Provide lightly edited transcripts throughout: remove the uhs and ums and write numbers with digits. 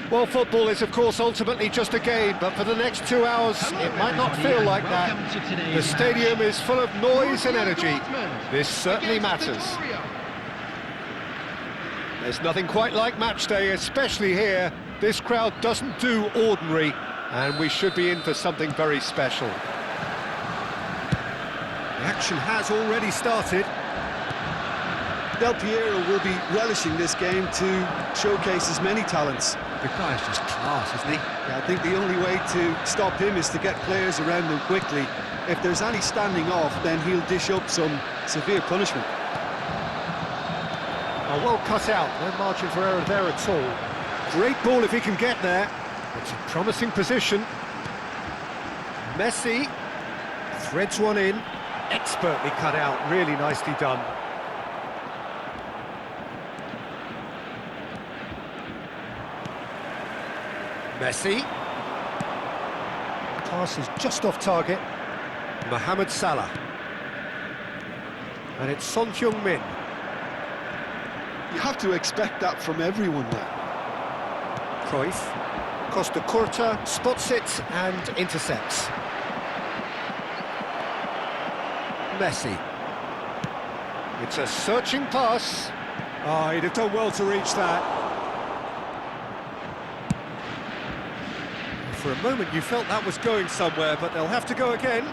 Well, football is, of course, ultimately just a game, but for the next 2 hours, it might not feel like that. The stadium is full of noise and energy. This certainly matters. There's nothing quite like match day, especially here. This crowd doesn't do ordinary, and we should be in for something very special. The action has already started. Del Piero will be relishing this game to showcase his many talents. The guy's just class, isn't he? Yeah, I think the only way to stop him is to get players around him quickly. If there's any standing off, then he'll dish up some severe punishment. Oh, well cut out, no margin for error there at all. Great ball if he can get there. It's a promising position. Messi threads one in. Expertly cut out, really nicely done. Messi. Pass is just off target. Mohamed Salah. And it's Son Heung-min. You have to expect that from everyone now. Cruyff. Costa Curta spots it and intercepts. Messi. It's a searching pass. Oh, he'd have done well to reach that. For a moment you felt that was going somewhere, but they'll have to go again.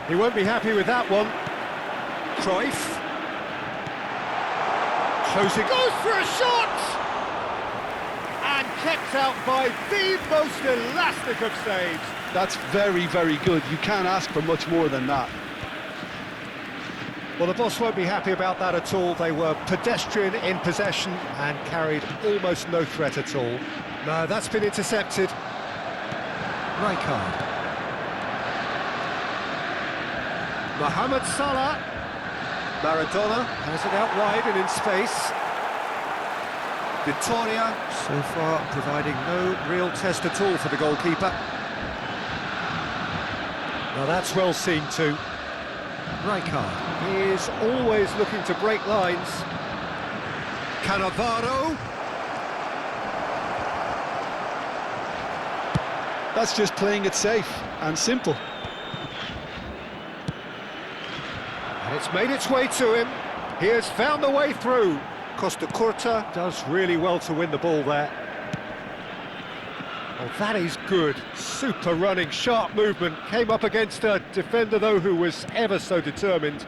He won't be happy with that one. Cruyff. Closing, goes for a shot! And kept out by the most elastic of saves. That's very, very good. You can't ask for much more than that. Well, the boss won't be happy about that at all. They were pedestrian in possession and carried almost no threat at all. No, that's been intercepted. Rijkaard. Mohamed Salah. Maradona has it out wide and in space. Vittoria, so far providing no real test at all for the goalkeeper. Now that's well seen too. Rijkaard, he is always looking to break lines. Cannavaro. That's just playing it safe and simple. And it's made its way to him. He has found the way through. Costa Curta does really well to win the ball there. Oh, that is good. Super running, sharp movement. Came up against a defender, though, who was ever so determined.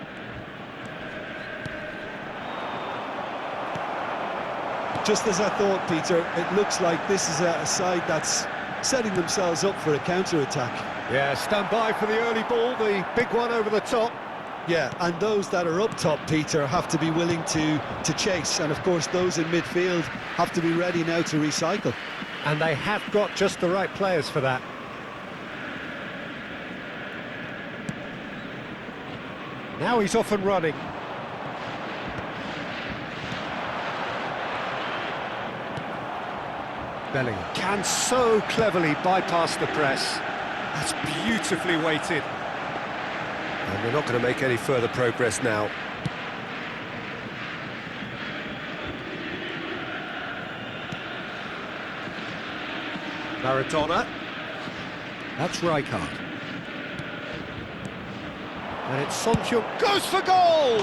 Just as I thought, Peter, it looks like this is a side that's setting themselves up for a counter-attack. Yeah, stand by for the early ball, the big one over the top. Yeah, and those that are up top, Peter, have to be willing to chase, and of course those in midfield have to be ready now to recycle. And they have got just the right players for that. Now he's off and running. Bellingham can so cleverly bypass the press. That's beautifully weighted. And they're not going to make any further progress now. Maradona. That's Rijkaard. And it's Son Heung-min. Goes for goal!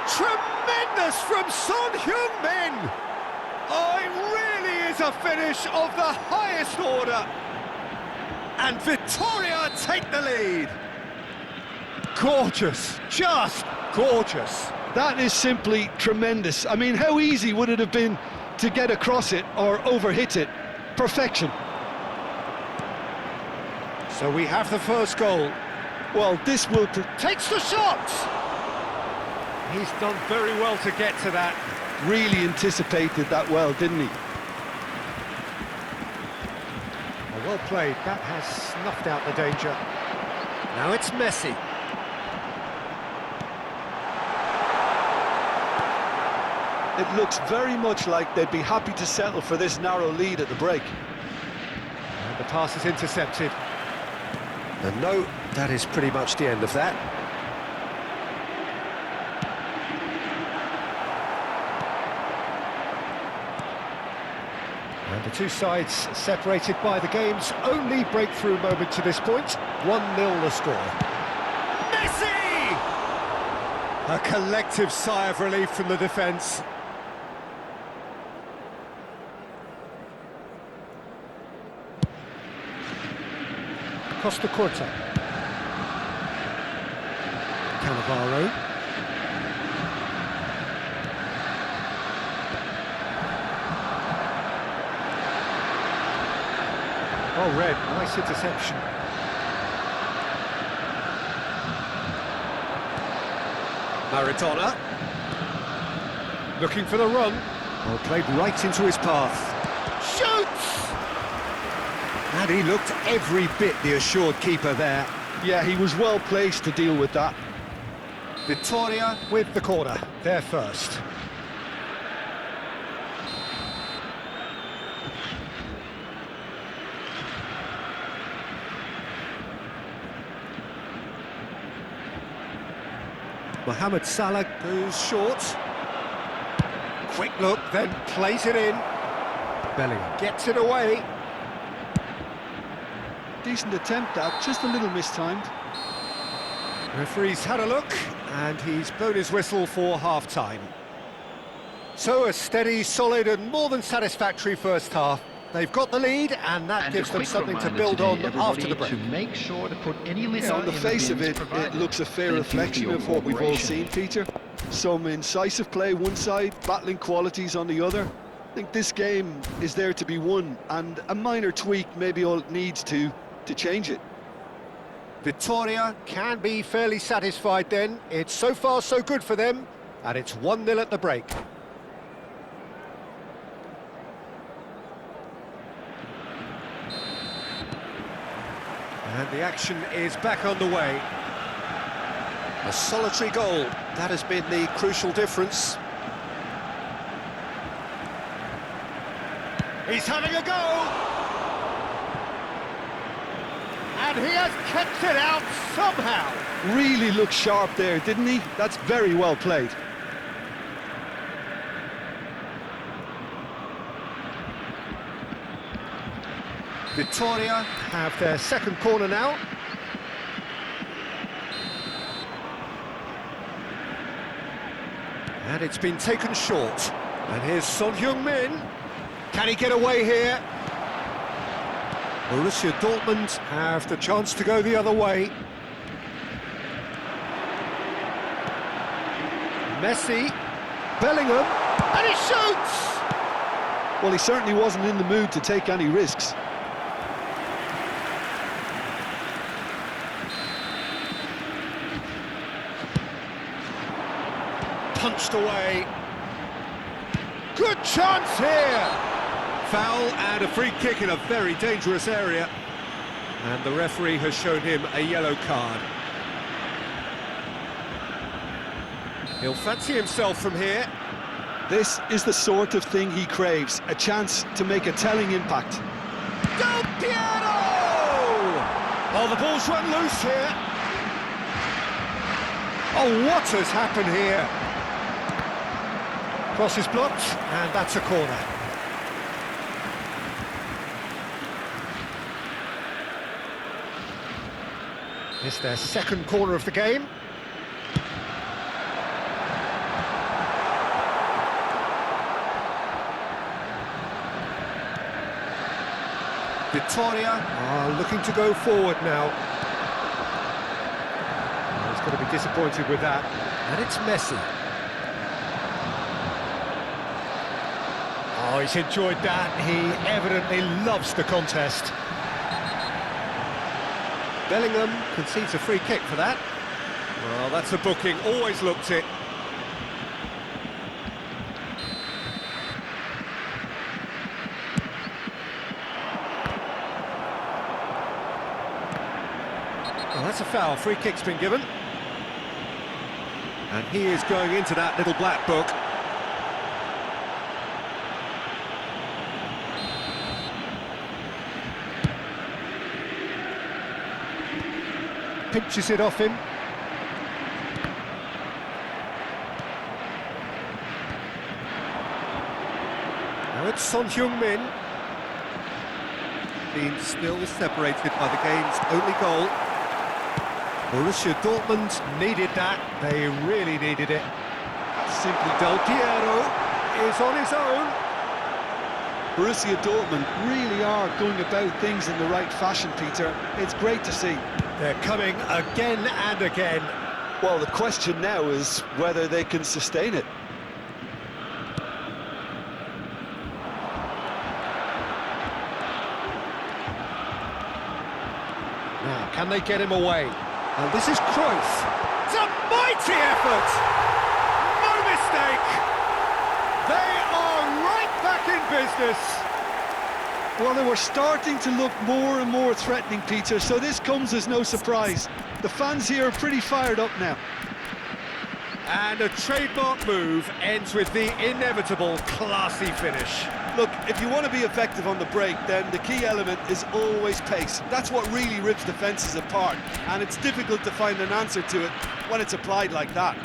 Tremendous from Son Heung-min! Oh, it really is a finish of the highest order. And Vittoria take the lead. Gorgeous, just gorgeous. That is simply tremendous. I mean, how easy would it have been to get across it or overhit it? Perfection. So we have the first goal. Well, this will... Takes the shot! He's done very well to get to that. Really anticipated that well, didn't he? Well played, that has snuffed out the danger. Now it's Messi. It looks very much like they'd be happy to settle for this narrow lead at the break. And the pass is intercepted. And no, that is pretty much the end of that. The two sides separated by the game's only breakthrough moment to this point. 1-0 the score. Messi! A collective sigh of relief from the defence. Costa Corta. Cannavaro. Oh, Red, nice interception. Maradona. Looking for the run. Well, played right into his path. Shoots! And he looked every bit the assured keeper there. Yeah, he was well placed to deal with that. Vittoria with the corner, there first. Mohamed Salah goes short. Quick look, then plays it in. Bellingham gets it away. Decent attempt at, just a little mistimed. Referee's had a look, and he's blown his whistle for half-time. So a steady, solid and more than satisfactory first half. They've got the lead, and that gives them something to build on after the break. To make sure to put any litter On the in face the of bins it, provided. it looks a fair Thank you reflection for your of what we've all cooperation. seen, Peter. Some incisive play one side, battling qualities on the other. I think this game is there to be won, and a minor tweak maybe all it needs to change it. Vittoria can be fairly satisfied then. It's so far so good for them, and it's 1-0 at the break. And the action is back on the way. A solitary goal, that has been the crucial difference. He's having a go! And he has kept it out somehow! Really looked sharp there, didn't he? That's very well played. Vittoria have their second corner now. And it's been taken short. And here's Son Heung-min. Can he get away here? Borussia Dortmund have the chance to go the other way. Messi, Bellingham, and he shoots! Well, he certainly wasn't in the mood to take any risks. Punched away. Good chance here! Foul and a free kick in a very dangerous area. And the referee has shown him a yellow card. He'll fancy himself from here. This is the sort of thing he craves, a chance to make a telling impact. Del Piero! Oh, the ball's run loose here. Oh, what has happened here? Cross is blocked, and that's a corner. It's their second corner of the game. Vittoria are looking to go forward now. Oh, he's going to be disappointed with that. And it's Messi. Oh, he's enjoyed that. He evidently loves the contest. Bellingham concedes a free kick for that. Well, that's a booking, always looked it. Oh, that's a foul, free kick's been given. And he is going into that little black book. Pinches it off him. Now it's Son Heung-min. been still separated by the game's only goal. Borussia Dortmund needed that. They really needed it. Simply Del Piero is on his own. Borussia Dortmund really are going about things in the right fashion, Peter. It's great to see. They're coming again and again. Well, the question now is whether they can sustain it. Now, can they get him away? And this is Cruyff. It's a mighty effort! No mistake! They are right back in business! Well, they were starting to look more and more threatening, Peter, so this comes as no surprise. The fans here are pretty fired up now. And a trademark move ends with the inevitable classy finish. Look, if you want to be effective on the break, then the key element is always pace. That's what really rips defences apart, and it's difficult to find an answer to it when it's applied like that.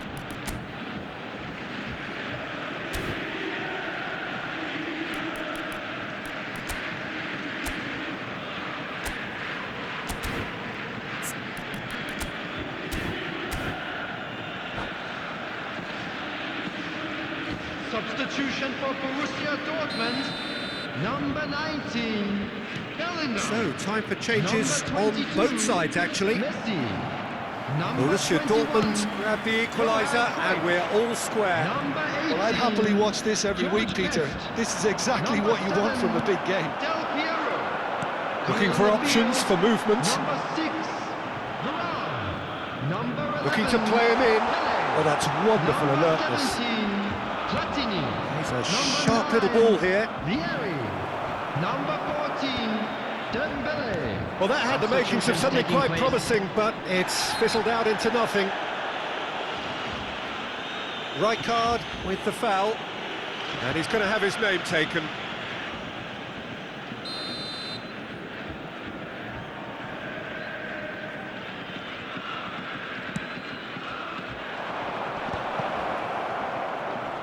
Substitution for Borussia Dortmund, number 19, Bellingham. So, time for changes on both sides, actually. Messi. Number Borussia 21, Dortmund grab the equaliser, and we're all square. Number 18, Well, I'd happily watch this every George week, Peter. Best. This is exactly Number what you want 7, from a big game. Del Piero. Looking for options for movement. Number 6, Varane. Number 11, Looking to play him in. Pele. Oh, that's wonderful Number alertness. 17, Platini. He's a Number sharp 9, little ball here. Vieri. Number 14, Dembele. Well, that had the makings of something Taking quite place. promising, but it's fizzled out into nothing. Right card with the foul, and he's going to have his name taken.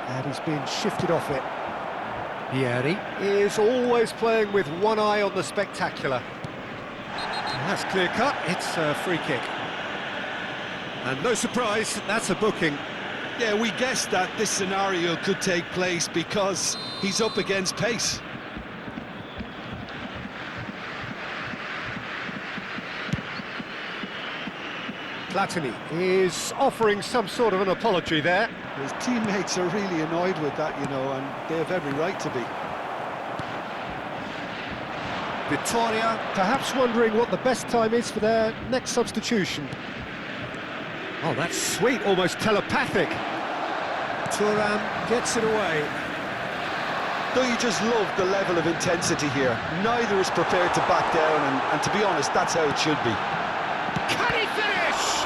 And he's been shifted off it. Vieri is always playing with one eye on the spectacular. And that's clear cut, it's a free kick. And no surprise, that's a booking. Yeah, we guessed that this scenario could take place because he's up against pace. Platini is offering some sort of an apology there. His teammates are really annoyed with that, you know, and they have every right to be. Vittoria perhaps wondering what the best time is for their next substitution. Oh, that's sweet, almost telepathic. Thuram gets it away. Don't you just love the level of intensity here? Neither is prepared to back down, and to be honest, that's how it should be. Can he finish?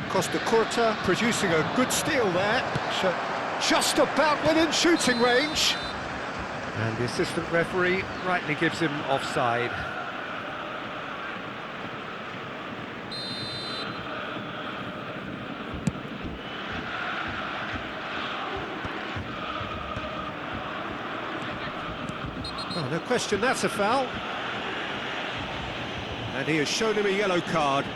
Costa Curta producing a good steal there. Just about within shooting range. And the assistant referee rightly gives him offside. Oh, no question, that's a foul. And he has shown him a yellow card.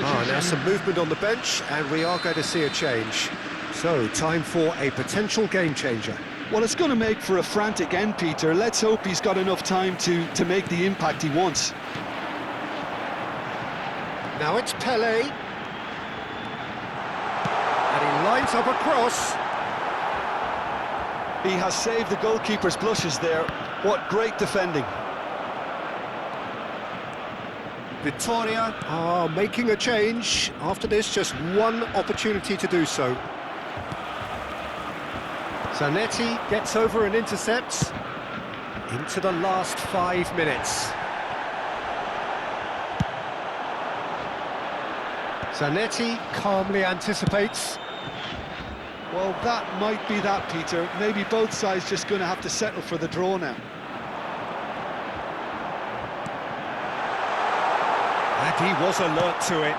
Now some movement on the bench, and we are going to see a change. So, time for a potential game changer. Well, it's going to make for a frantic end, Peter. Let's hope he's got enough time to make the impact he wants. Now it's Pele. And he lines up a cross. He has saved the goalkeeper's blushes there. What great defending. Victoria are making a change. After this, just one opportunity to do so. Zanetti gets over and intercepts. Into the last 5 minutes. Zanetti calmly anticipates. Well, that might be that, Peter. Maybe both sides just going to have to settle for the draw now. And he was alert to it.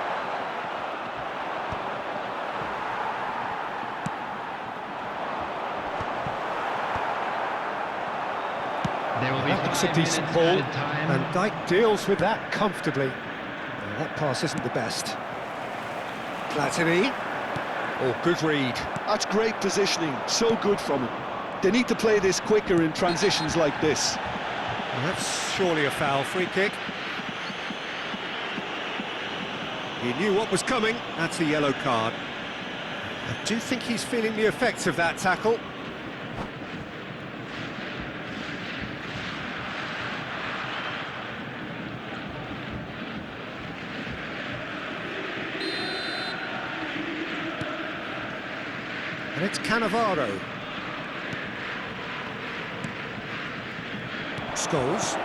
There will be That looks a 5 decent minutes ball, added time. and Dijk deals with that comfortably. Well, that pass isn't the best. Platini. Oh, good read. That's great positioning. So good from him. They need to play this quicker in transitions like this. Well, that's surely a foul. Free kick. He knew what was coming. That's a yellow card. I do think he's feeling the effects of that tackle. And it's Cannavaro. Scholes.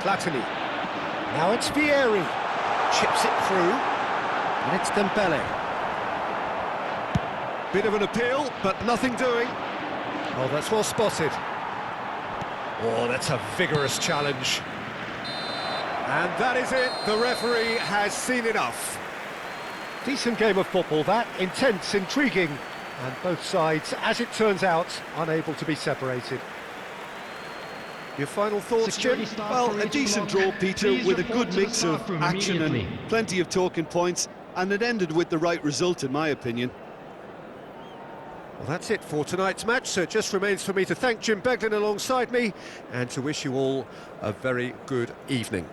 Platini. Now it's Vieri. Chips it through. And it's Dembele. Bit of an appeal, but nothing doing. Oh, that's well spotted. Oh, that's a vigorous challenge. And that is it. The referee has seen enough. Decent game of football, that. Intense, intriguing, and both sides, as it turns out, unable to be separated. Your final thoughts, Jim? Well, a decent draw, Peter, with a good mix of action and plenty of talking points, and it ended with the right result, in my opinion. Well, that's it for tonight's match, so it just remains for me to thank Jim Beglin alongside me, and to wish you all a very good evening.